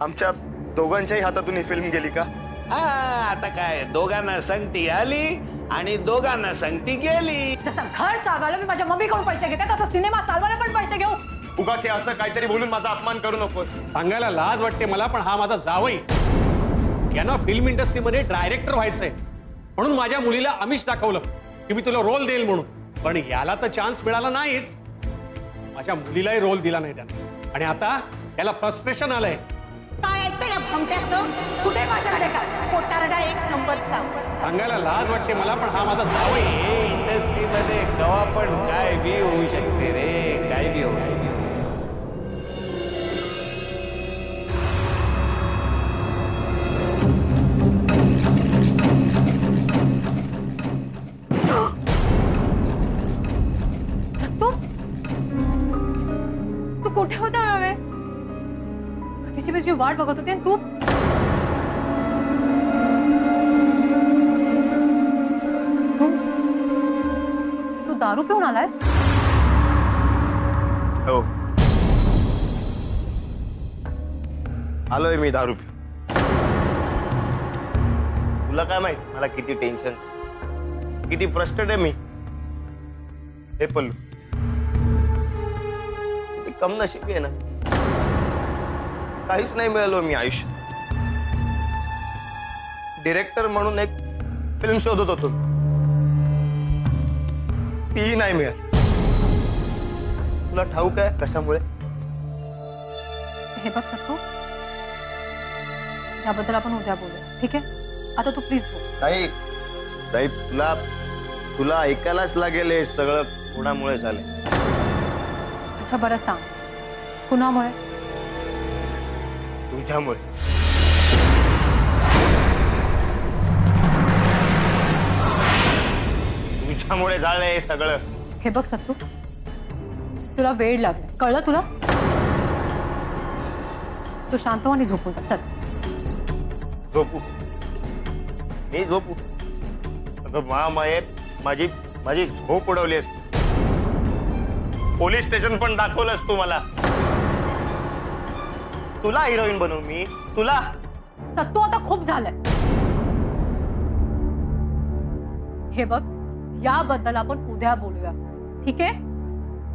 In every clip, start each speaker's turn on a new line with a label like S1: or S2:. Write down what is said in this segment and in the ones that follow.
S1: आमच्या दोघांच्याही हातातून ही फिल्म गेली का?
S2: हा आता काय दोघांना संगती आली आणि दोघांना संगती गेली.
S3: जसं घर चालवायला मी माझ्या मम्मीकडून पैसे घेते तसं सिनेमा चालवायला पण पैसे घेऊ.
S1: उगाच असं काहीतरी बोलून माझा अपमान करू नकोस.
S4: सांगायला लाज वाटते मला, पण हा माझा जावई. यांना फिल्म इंडस्ट्रीमध्ये डायरेक्टर व्हायचंय म्हणून माझ्या मुलीला आमिष दाखवलं की मी तुला रोल देईल म्हणून, पण याला तर चान्स मिळाला नाहीच. माझ्या मुलीलाही रोल दिला नाही त्याने आणि आता याला फ्रस्ट्रेशन आलंय.
S5: काय ऐकतं या भमट्याचं? कुठे माझ्याकडे काय कोटारडा एक नंबरचा.
S4: सांगायला लाज वाटते मला, पण हा माझा जावई.
S2: हे इंडस्ट्रीमध्ये कवा पण काय बी होऊ शकते रे, काय बी होऊ शकते.
S3: तू कुठे होता यावेळेस? कधीची मी तुझी वाट बघत होते आणि तू तू दारू पिऊन आलायस?
S1: हो, आलोय मी दारू पिऊन. तुला काय माहित मला किती टेन्शन, किती फ्रस्ट्रेट आहे मी. हे पल्लू, किती कम नशीब आहे ना. काहीच नाही मिळालो मी आयुष्यात. डिरेक्टर म्हणून एक फिल्म शोधत होतो, तीही नाही मिळाली. तुला ठाऊक आहे कशामुळे?
S3: हे बघ सत्तू, याबद्दल आपण उद्या बोलू, ठीक आहे? आता तू प्लीज बोल.
S1: नाही साहेब, तुला तुला ऐकायलाच लागेल. हे सगळं कुणामुळे झालंय?
S3: अच्छा बरं सांग, कुणामुळे?
S1: तुझ्यामुळे. तुझ्यामुळे झालंय हे सगळं.
S3: हे बघ सत्तू, तुला वेळ लागला, कळलं तुला? तू शांत आणि झोपून जा. चल
S1: झोपू? मी झोपू? अगं महामायेत माझी माझी झोप उडवलीस. पोलीस स्टेशन पण दाखवलंस तू मला. तुला हिरोईन बनवू मी? तुला?
S3: सत्तू आता खूप झालंय. हे बघ, याबद्दल आपण उद्या बोलूया, ठीक आहे?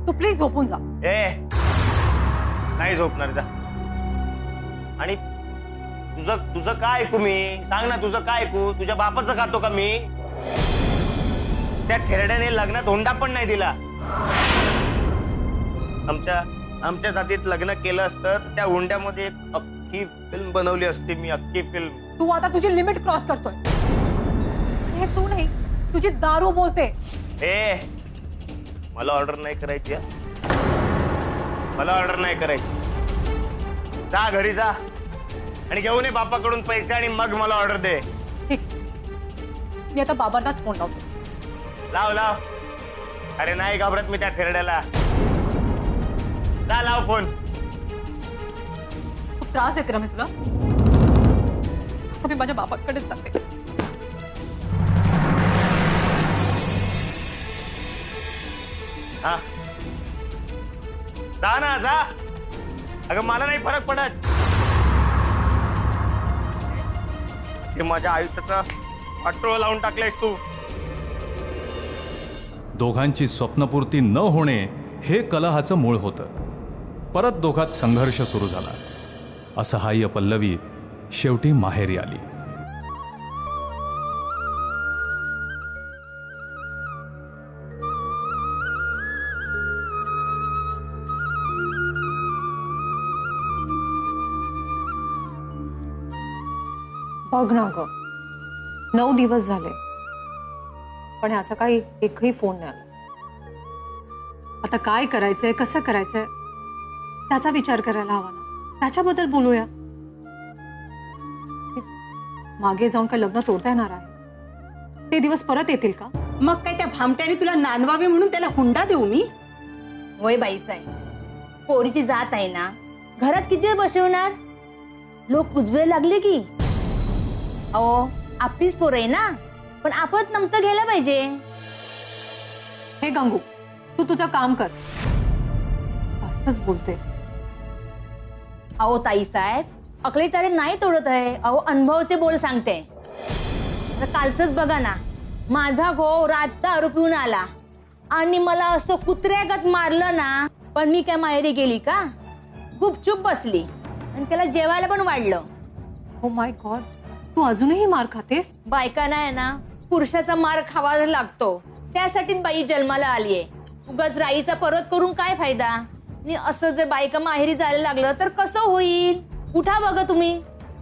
S3: तू प्लीज झोपून जा.
S1: ए नाही झोपणार, जा. आणि तुझं तुझं काय ऐकू मी? सांग ना, तुझं काय ऐकू? तुझ्या बापाचं खातो का मी? त्या थेरड्याने लग्नात हुंडा पण नाही दिला. आमच्या जातीत लग्न केलं असतं, त्या हुंड्यामध्ये एक अख्खी फिल्म बनवली असती मी, अख्खी फिल्म.
S3: तू आता तुझी लिमिट क्रॉस करतोय. हे तू नाही, तुझी दारू बोलते.
S1: ए मला ऑर्डर नाही करायची हा? मला ऑर्डर नाही करायची. जा घरी जा आणि घेऊन ये बापाकडून पैसे आणि मग मला ऑर्डर दे.
S3: ठीक, मी आता बाबांनाच फोन लावतो.
S1: लाव लाव. अरे नाही घाबरत मी त्या थेरड्याला. जा लाव फोन.
S3: खूप त्रास देते ना मी तुला. मी माझ्या बाबांकडेच जाते.
S1: हा जा ना, जा. अगं मला नाही फरक पडत. हे माझ्या आयुष्याचा अट्रोळ लावून टाकलेस तू.
S6: दोघांची स्वप्नपूर्ती न होणे हे कलहाचं मूळ होतं. परत दोघात संघर्ष सुरू झाला. असहाय्य पल्लवी शेवटी माहेरी आली.
S3: बघ ना ग, 9 दिवस झाले पण ह्याचा काही एकही फोन नाही आला. आता काय करायचंय, कसं करायचंय त्याचा विचार करायला हवा ना. त्याच्याबद्दल बोलूया. मागे जाऊन काय लग्न तोडता येणार आहे? ते दिवस परत येतील का?
S5: मग काय त्या भामट्याने तुला नांदवावे म्हणून त्याला हुंडा देऊ मी?
S7: होय बाईसाहेब, पोरीची जात आहे ना, घरात किती वेळ बसवणार? लोक कुजबुजायला लागले की. अहो आपलीच पोर आहे ना, पण आपण नमतं घ्यायला पाहिजे.
S3: हे गंगू, तू तुझं काम कर. जास्तच बोलते.
S7: अहो ताई साहेब, अकले तारे नाही तोडत आहे, अहो अनुभवचे बोल सांगते. आता कालचंच बघा ना, माझा भाऊ रात दारू पिऊन आला आणि मला असं कुत्र्यागत मारलं ना, पण मी काय माहेरी गेली का? गुपचूप बसली आणि त्याला जेवायला पण वाढलं.
S3: ओ माय गॉड, तू अजूनही मार खातेस?
S7: बायकांना आहे ना पुरुषाचा मार खावा लागतो, त्यासाठीच बाई जन्माला आलीये. उगाच राईचा परत करून काय फायदा? आणि असं जर बायका माहेरी जायला लागलं तर कसं होईल? उठा बघा तुम्ही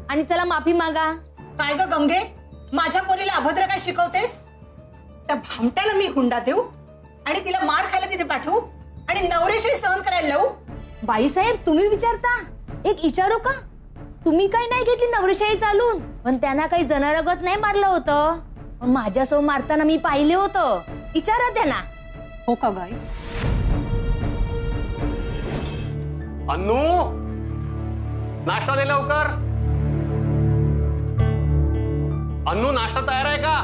S7: आणि त्याला माफी मागा.
S5: काय ग गंगे, माझ्या पोरीला अभद्र काय शिकवतेस? त्या भामट्याला मी हुंडा देऊ आणि तिला मार खायला तिथे पाठवू आणि नवरेशी सहन करायला लावू?
S7: बाईसाहेब तुम्ही विचारता, एक विचारू का? तुम्ही काही नाही घेतली नवरेशाही चालून, पण त्यांना काही जनावरगत नाही मारलं होतं. पण माझ्यासमोर मारताना मी पाहिले होतं. विचारा त्यांना.
S3: हो का गाई?
S4: अन्नू, नाश्ता दे लवकर. अन्नू, नाश्ता तयार आहे का?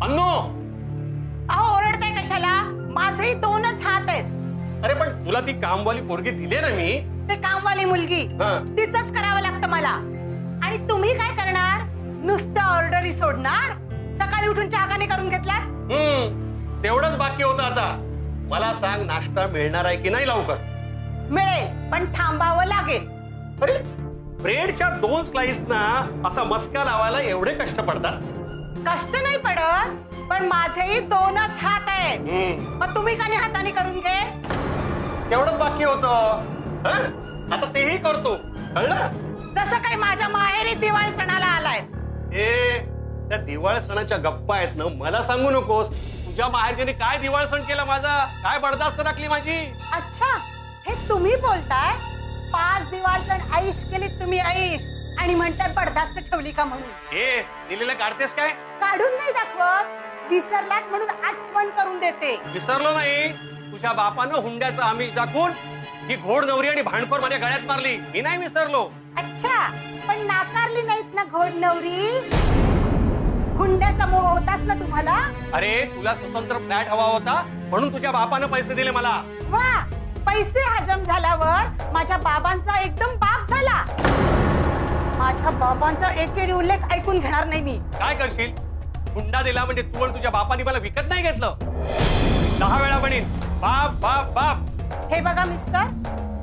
S4: अन्नू.
S5: अहो ओरडताय कशाला? माझेही 2च हात आहेत.
S4: अरे पण तुला ती कामवाली पोरगी दिली ना मी.
S5: ते कामवाली मुलगी,
S4: हं.
S5: तिचंच करावं लागतं मला. आणि तुम्ही काय करणार? नुसतं ऑर्डरी सोडणार? सकाळी उठून चहा पाणी करून घेतला?
S4: तेवढंच बाकी होतं आता. मला सांग, नाश्ता मिळणार आहे की नाही लवकर?
S5: मिळेल, पण थांबावं लागेल.
S4: अरे ब्रेडच्या 2 स्लाइस ना असा मस्का लावायला एवढे कष्ट पडतात?
S5: कष्ट नाही पडत, पण माझेही 2च हात आहेत. मग तुम्ही का नाही हाताने करून घे?
S4: तेवढंच बाकी होतं. आता तेही करतो, कळलं?
S5: जसं काही माझ्या माहेरी दिवाळी सणाला आलाय.
S4: त्या दिवाळ सणाच्या गप्पा आहेत ना, मला सांगू नकोस. तुझ्या माहेरच्याने काय दिवाळ सण केला माझा? काय बडदास्त टाकली माझी?
S5: अच्छा, हे तुम्ही बोलताय? 5 दिवाळी सण ऐश केलीत तुम्ही, ऐश, आणि म्हणतात बडदास्त ठेवली का म्हणून?
S4: हे दिलेलं काढतेस काय?
S5: काढून नाही दाखवत, विसरलात म्हणून आठवण करून देते.
S4: विसरलो नाही. तुझ्या बापानं हुंड्याचं आमिष दाखवून ही घोड नवरी आणि भांडखोर माझ्या गळ्यात मारली. मी नाही विसरलो.
S5: अच्छा, पण नाकारली नाहीत ना घोड नवरी? हुंड्याचा मोह होताच ना तुम्हाला?
S4: अरे तुला स्वतंत्र फ्लॅट हवा होता म्हणून तुझ्या बापानं पैसे दिले मला.
S5: वा, पैसे हजम झाल्यावर माझ्या बाबांचा एकदम बाप झाला. माझ्या बाबांचा एकेरी उल्लेख ऐकून घेणार नाही मी.
S4: काय करशील? हुंडा दिला म्हणजे तू आणि तुझ्या बापाने मला विकत नाही घेतलं. 10 वेळा म्हणेन बाप बाप बाप.
S5: हे बघा मिस्टर,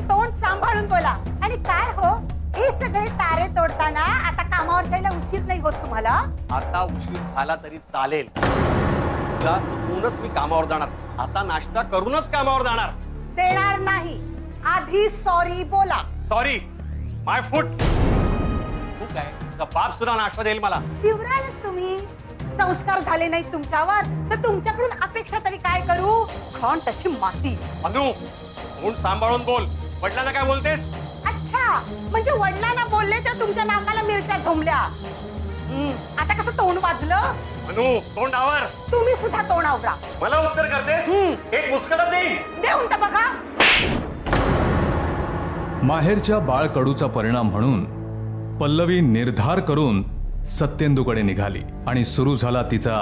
S5: तोंड सांभाळून बोला. आणि काय हो, हे सगळे तारे तोडताना आता कामावर जायला उशीर नाही होत तुम्हाला?
S4: आता उशीर झाला तरी चालेल. तुला म्हणूनच मी कामावर जाणार. आता नाश्ता करूनच कामावर जाणार.
S5: देणार नाही, आधी सॉरी बोला.
S4: सॉरी, माय फूट. तू काय, तुझा बाप सुद्धा नाश्ता देईल मला.
S5: शिवराळच तुम्ही. संस्कार झाले नाहीत तुमच्यावर तर तुमच्याकडून अपेक्षा तरी काय करू? खाण तशी माती.
S4: अनु, म्हणून सांभाळून बोल. वडिलांना काय बोलतेस?
S5: अच्छा, म्हणजे वडिलांना बोलले तर तुमच्या नाकाला मिरच्या झोंबल्या. आता कसं तोंड वाजलं?
S4: अनु, तोंड आवर.
S5: तुम्ही सुद्धा तोंड आवरा.
S4: मला उत्तर करतेस? एक मुस्कटात देईन.
S5: देऊन तर बघा.
S6: माहेरच्या बाळकडूचा परिणाम म्हणून पल्लवी निर्धार करून सत्येंदूकडे निघाली आणि सुरू झाला तिचा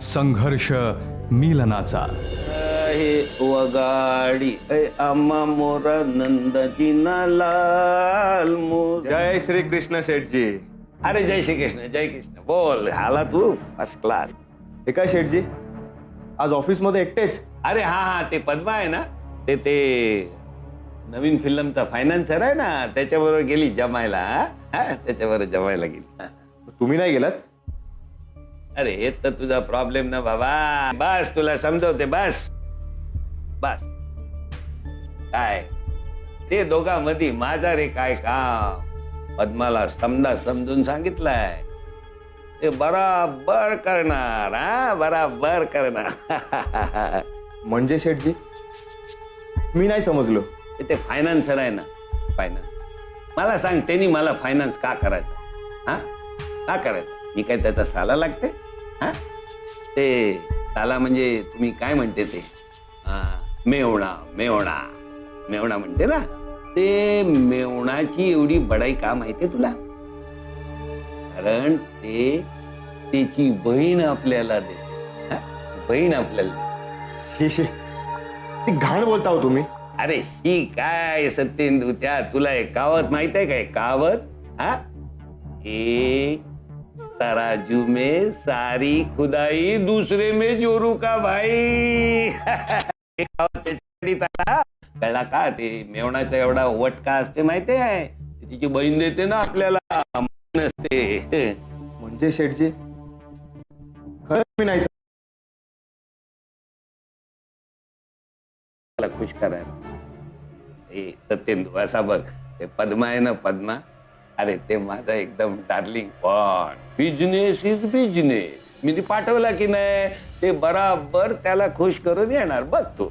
S6: संघर्ष मिलनाचा.
S2: वगाडी आम्हा मोरा नंदाची लाल मोर.
S1: जय श्री कृष्ण शेठजी.
S2: अरे जय श्री कृष्ण, जय कृष्ण. बोल, आला तू फर्स्ट क्लास.
S1: हे काय शेठजी, आज ऑफिस मध्ये एकटेच?
S2: अरे हा, ते पद्मा आहे ना, ते नवीन फिल्मचा फायनान्सर आहे ना, त्याच्याबरोबर गेली जमायला. त्याच्याबरोबर जमायला गेली.
S1: तुम्ही नाही गेलात?
S2: अरे हे तर तुझा प्रॉब्लेम ना बाबा. बस तुला समजवते, बस बस. काय ते दोघांमध्ये माझा रे काय काम? पद्माला समजून सांगितलंय, ते बराबर करणार. बराबर करणार.
S1: म्हणजे शेठजी, मी नाही समजलो.
S2: ते फायनान्सर आहे ना, फायनान्स. मला सांग, त्यांनी मला फायनान्स का करायचं? का करायचं? मी काय त्याचा साला लागते? ते साला म्हणजे तुम्ही काय म्हणते ते? मेवणा मेवणा मेवणा म्हणते ना, ते मेवणाची एवढी बडाई का माहितीये तुला? कारण ते त्याची बहीण आपल्याला देते. बहीण आपल्याला.
S1: शी शी, ती घाण बोलता हो तुम्ही.
S2: अरे ही काय सत्येंदू, त्या तुला एक कहावत माहित आहे काय? कहावत, हा, एक तराजू में सारी खुदाई, दूसरे में जोरू का भाई. एक कहावत त्याच्यासाठी त्याला कळला का? ते मेवणाचा एवढा वटका असते माहिती आहे, तिची बहीण देते ना आपल्याला, नसते.
S8: म्हणजे शेठजी खरंच मी नाही
S2: मला खुश करायला. ए सत्येंदू, असा बघ, ते पद्मा आहे ना, पद्मा, अरे ते माझा एकदम डार्लिंग. पण बिझनेस इज बिझनेस. मी ती पाठवला की नाही, ते बराबर त्याला खुश करून येणार बघ तू.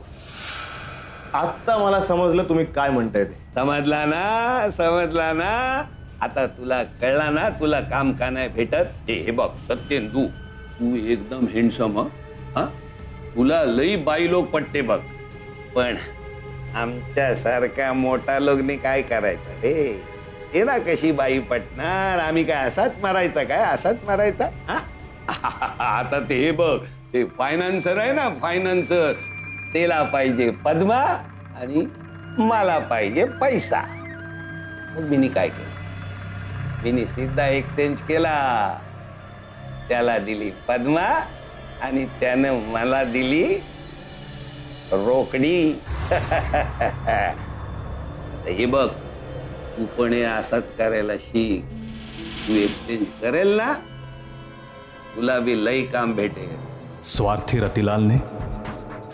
S8: आता मला समजलं तुम्ही काय म्हणताय ते.
S2: समजला ना, समजला ना. आता तुला कळला ना, तुला काम का नाही भेटत. हे बघ सत्येंदू, तू एकदम हँडसम, हा, तुला लई बाई लोक पटते बघ, पण आमच्या सारख्या मोठा लोकने काय करायचं रे? हे ना कशी बाई पटणार? आम्ही काय असाच मारायचा काय? असाच मारायचा, हा? आता ते हे बघ, ते फायनान्सर आहे ना, फायनान्सर, त्याला पाहिजे पद्मा आणि मला पाहिजे पैसा. मग मी काय केलं? मी सिद्धा एक्सचेंज केला. त्याला दिली पद्मा आणि त्यानं मला दिली रोकडी. हे बघ, तू पण हे असाच करायला शिक. तू एक्सचेंज करेल ना, तुला बी लई काम भेटेल.
S6: स्वार्थी रतिलालने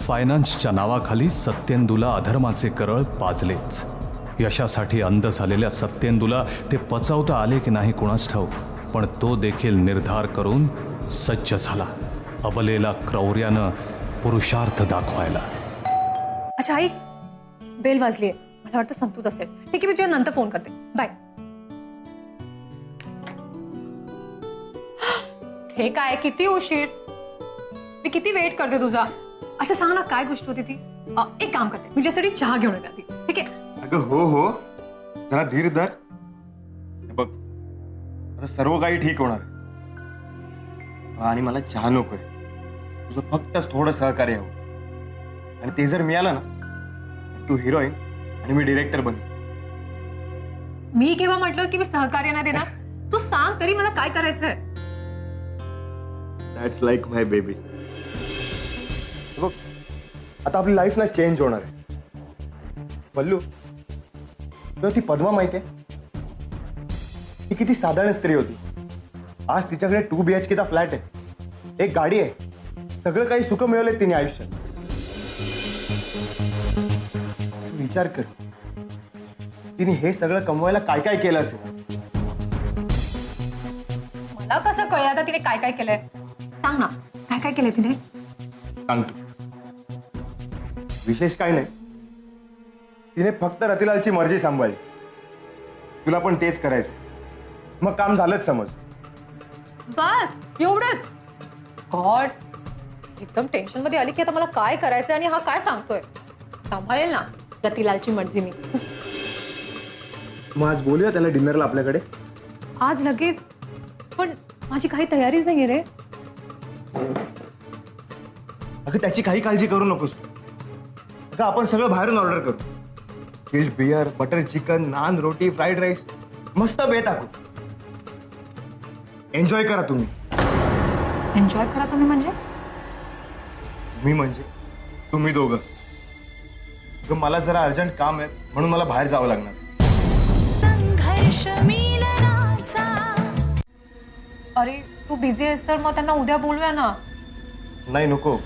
S6: फायनान्सच्या नावाखाली सत्येंदूला अधर्माचे करळ पाजलेच. यशासाठी अंध झालेल्या सत्येंदूला ते पचवता आले की नाही कुणास ठाऊक, पण तो देखील निर्धार करून सज्ज झाला अबलेला क्रौर्यानं पुरुषार्थ दाखवायला.
S3: अच्छा आई, बेल वाजलीये, मला वाटतं संतूच असेल. ठीक आहे, मी तुझ्या नंतर फोन करते. बाय. हे काय, किती उशीर? मी किती वेट करते तुझा. असं सांग ना, काय गोष्ट होती ती? एक काम करते, मी तुझ्यासाठी चहा घेऊन येते आधी. ठीक आहे?
S8: अगं हो, जरा धीर धर. हे बघ, आता सर्व काही ठीक होणार आहे. आणि मला चहा नकोय, तुझं फक्त थोडं सहकार्य हवं. आणि ते जर मिळालं ना, तू हिरोईन आणि मी डिरेक्टर बन.
S3: मी केव्हा म्हटलं की मी सहकार्य नाही देणार? तू सांग तरी मला काय करायचंय.
S8: That's like my baby. बघ, आता आपली लाईफ ना चेंज होणार आहे. बल्लू, तर ती पद्मा माहिती आहे, ती किती साधारण स्त्री होती. आज तिच्याकडे 2 BHK चा फ्लॅट आहे, एक गाडी आहे, सगळं काही सुख मिळवलंय तिने आयुष्यात. विचार कर, तिने हे सगळं कमवायला काय काय केलं असेल.
S3: मला कसं कळलं आता तिने काय काय केलंय? सांग ना, काय काय केलंय तिने?
S8: सांगतो. विशेष काय नाही, तिने फक्त रतिलालची मर्जी सांभाळली. तुला पण तेच करायचं, मग काम झालंच समज.
S3: बस एवढंच? गॉड, एकदम टेन्शन मध्ये आली की आता मला काय करायचंय आणि हा काय सांगतोय. सांभाळेल ना रतिलालची मर्जी मी.
S8: मग आज बोलूया त्याला डिनरला आपल्याकडे.
S3: आज लगेच? पण माझी काही तयारीच नाहीये रे.
S8: अगं त्याची काही काळजी करू नकोस. अगं आपण सगळं बाहेरून ऑर्डर करू. Chilled beer, butter chicken, naan, रोटी, फ्राईड राईस, मस्त बेत टाकू. एन्जॉय करा तुम्ही.
S3: एन्जॉय करा तुम्ही म्हणजे?
S8: मी म्हणजे तुम्ही दोघं. अगं मला जरा अर्जंट काम आहे म्हणून मला बाहेर जावं लागणार.
S3: अरे तू बिझी आहेस तर मग त्यांना उद्या बोलूया ना.
S8: नाही नको,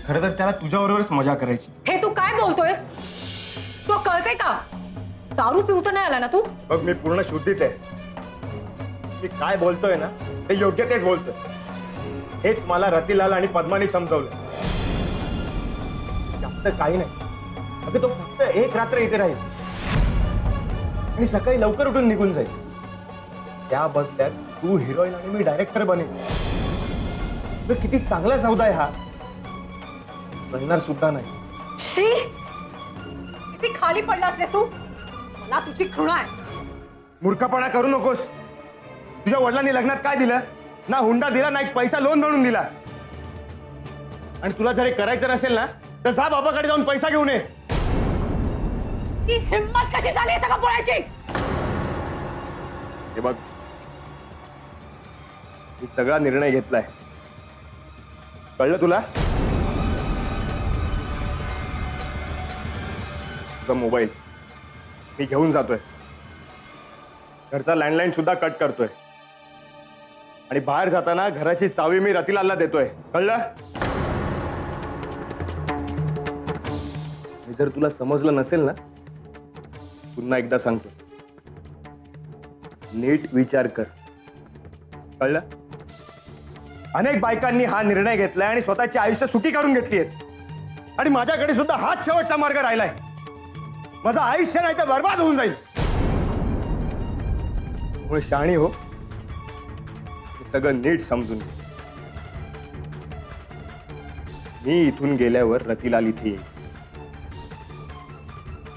S8: खरं तर त्याला तुझ्याबरोबरच मजा करायची.
S3: हे तू काय बोलतोयस? तू कळतंय का? दारू पिऊ तर नाही आला ना तू?
S8: बघ, मी पूर्ण शुद्धीत आहे. मी काय बोलतोय ना ते योग्य तेच बोलतोय. हेच मला रतिलाल आणि पद्मानी समजवलं. जास्त काही नाही. अगं तो फक्त एक रात्र इथे राहील आणि सकाळी लवकर उठून निघून जाईल. त्या बदल्यात तू हिरोईन आणि मी डायरेक्टर बनेल. अगं किती चांगला सौदा आहे हा. बनणार सुद्धा नाही.
S3: शी, किती खाली पडलास रे तू. मला तुझी घृणा आहे.
S8: मूर्खपणा करू नकोस. तुझ्या वडिलांनी लग्नात काय दिलं? ना हुंडा दिला, ना एक पैसा लोन म्हणून दिला. आणि तुला जर हे करायचं नसेल ना तर जा बाबाकडे जाऊन पैसा घेऊन ये.
S3: की हिम्मत कशी झाली सगळं बोलायची?
S8: हे बघ, मी सगळा निर्णय घेतलाय, कळलं तुला? तुझा मोबाईल मी घेऊन जातोय, घरचा लँडलाईन सुद्धा कट करतोय आणि बाहेर जाताना घराची चावी मी रतिलालला देतोय, कळलं? आणि जर तुला समजलं नसेल ना, पुन्हा एकदा सांगतो, नीट विचार कर, कळलं? अनेक बायकांनी हा निर्णय घेतलाय आणि स्वतःचे आयुष्य सुखी करून घेतली आहेत आणि माझ्याकडे सुद्धा हाच शेवटचा मार्ग राहिलाय. माझं आयुष्य नाही तर बर्बाद होऊन जाईल. त्यामुळे शहाणी हो, हे सगळं नीट समजून घे. मी इथून गेल्यावर रतिलाल इथे येईल,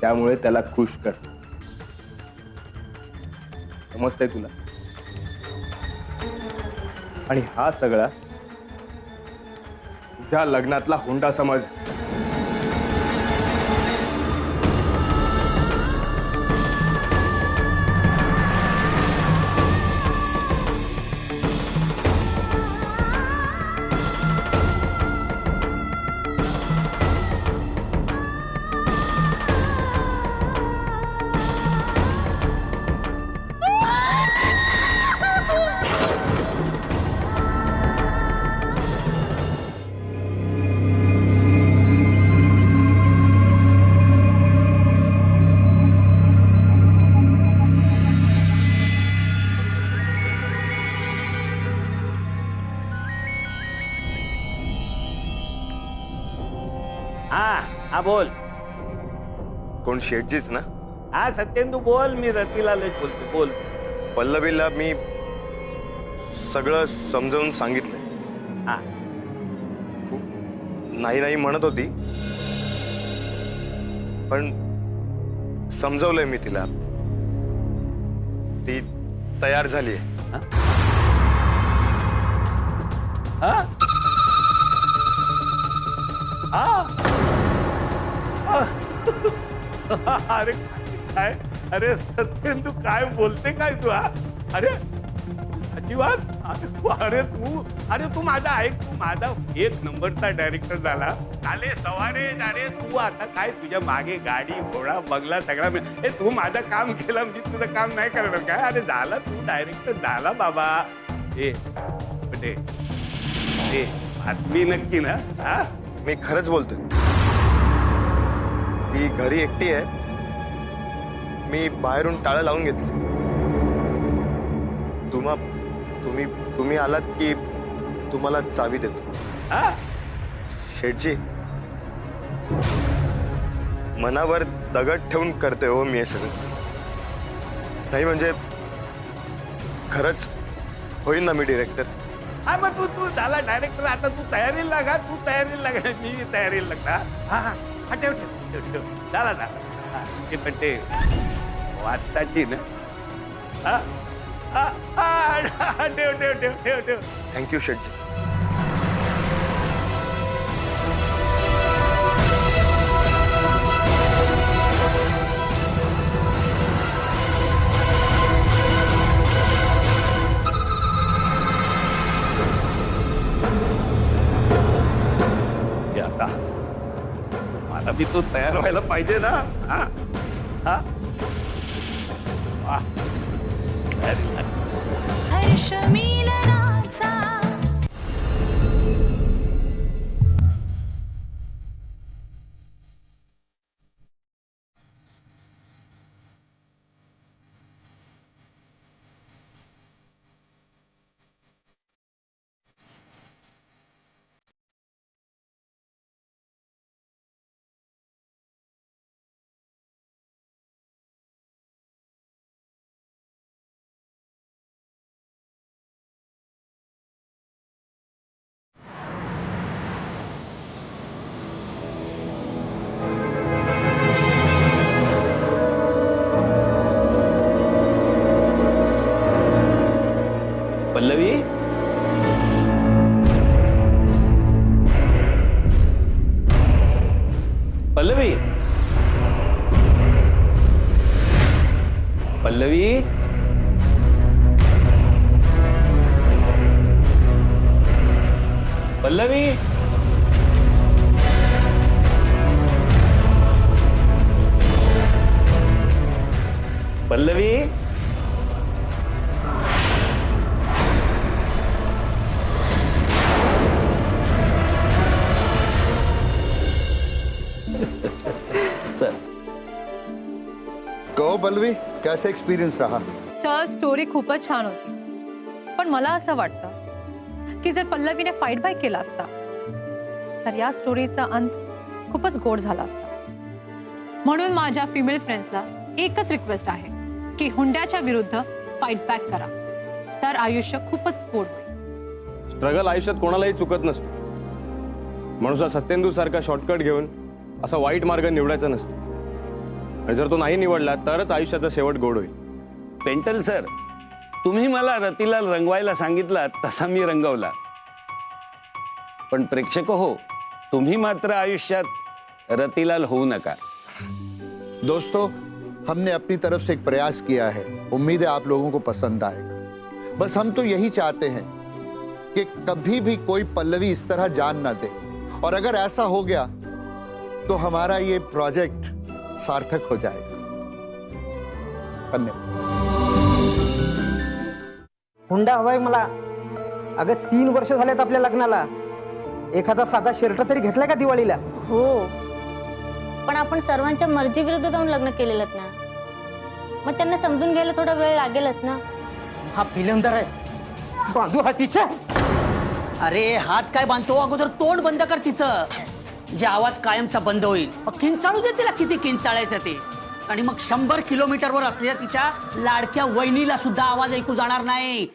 S8: त्यामुळे त्याला खुश कर. समजतंय तुला? आणि हा सगळा तुझ्या लग्नातला हुंडा समज.
S2: हा बोल.
S9: कोण शेठजीच ना?
S2: हा सत्येंदू बोल, मी रतिलालच बोलतो, बोल.
S9: पल्लवीला मी सगळं समजावून सांगितलंय.
S2: हा
S9: खूप नाही नाही म्हणत होती, पण समजवलंय मी तिला. ती तयार झाली आहे.
S2: अरे काय, अरे सत्येंदू काय बोलते काय तू? अरे अजिबात, अरे तू माझा ऐक, तू माझा एक नंबरचा डायरेक्टर झाला, आले सवारे अरे तू आता काय तुझ्या मागे गाडी घोडा बंगला सगळा हे तू माझं काम केलं, मी तुझं काम नाही करणार काय? अरे झाला, तू डायरेक्टर झाला बाबा. बातमी नक्की ना? हा
S9: मी खरंच बोलतोय. ती घरी एकटी आहे, मी बाहेरून टाळं लावून घेतलं. तुम्ही आलात की तुम्हाला चावी देतो. शेठजी, मनावर दगड ठेवून करतोय हो मी हे सगळं. नाही म्हणजे खरंच होईल ना मी डिरेक्टर.
S2: हा मग तू झाला डायरेक्टर, आता तू तयारीला लागा, मी तयारीला लागला. हा ठेव झाला ते पण ते वाचताची ना. ठेव.
S9: थँक्यू शेठजी.
S2: आता मला बी तो तयार व्हायला पाहिजे ना. पल्लवी, पल्लवी, पल्लवी पल्लवी सर
S10: कहो पल्लवी कैसे एक्सपीरियंस रहा?
S3: सर स्टोरी खूपच छान होती, पण मला असं वाटतं की जर पल्लवीने फाईट बॅक केला असता तर या स्टोरीचा अंत खूपच गोड झाला असता. म्हणून माझ्या फिमेल फ्रेंड्सला एकच रिक्वेस्ट आहे की हुंड्याच्या विरुद्ध फाईट बॅक करा, तर आयुष्य खूपच गोड होईल.
S9: स्ट्रगल आयुष्यात कोणालाही चुकत नसतो. माणूस सत्येंदू सारखा शॉर्टकट घेऊन असा वाईट मार्ग निवडायचा नसतो, आणि जर तो नाही निवडला तरच आयुष्याचा शेवट गोड होईल.
S2: पेंटल सर, तुम्ही मला रतिलाल रंगवायला सांगितला तसा मी रंगवला, पण प्रेक्षक हो, तुम्ही मात्र आयुष्यात रतिलाल होऊ नका.
S10: दोस्तों, हमने अपनी तरफ से एक प्रयास किया है, उम्मीद है आप लोगों को पसंद आएगा. बस हम तो यही चाहते हैं कि कभी भी कोई पल्लवी इस तरह जान ना दे, और अगर ऐसा हो गया तो हमारा ये प्रोजेक्ट सार्थक हो जाएगा. धन्यवाद.
S11: हुंडा हवाय मला. अगं 3 वर्ष झालेत आपल्या लग्नाला. एखादा साधा शर्ट तरी घेतलाय का दिवाळीला?
S7: हो, पण आपण सर्वांच्या मर्जी विरुद्ध जाऊन लग्न केलेलं ना, मग त्यांना समजून घ्यायला थोडा वेळ लागेलच ना.
S11: हा फिलंदर आहे. बांधू हातीच्या.
S12: अरे हात काय बांधतो, अगोदर तोंड बंद कर तिचं, जे आवाज कायमचा बंद होईल. किंचाळू दे तिला किती किंचाळायचं ते, आणि मग 100 किलोमीटरवर असलेल्या तिच्या लाडक्या वहिनीला सुद्धा आवाज ऐकू जाणार नाही.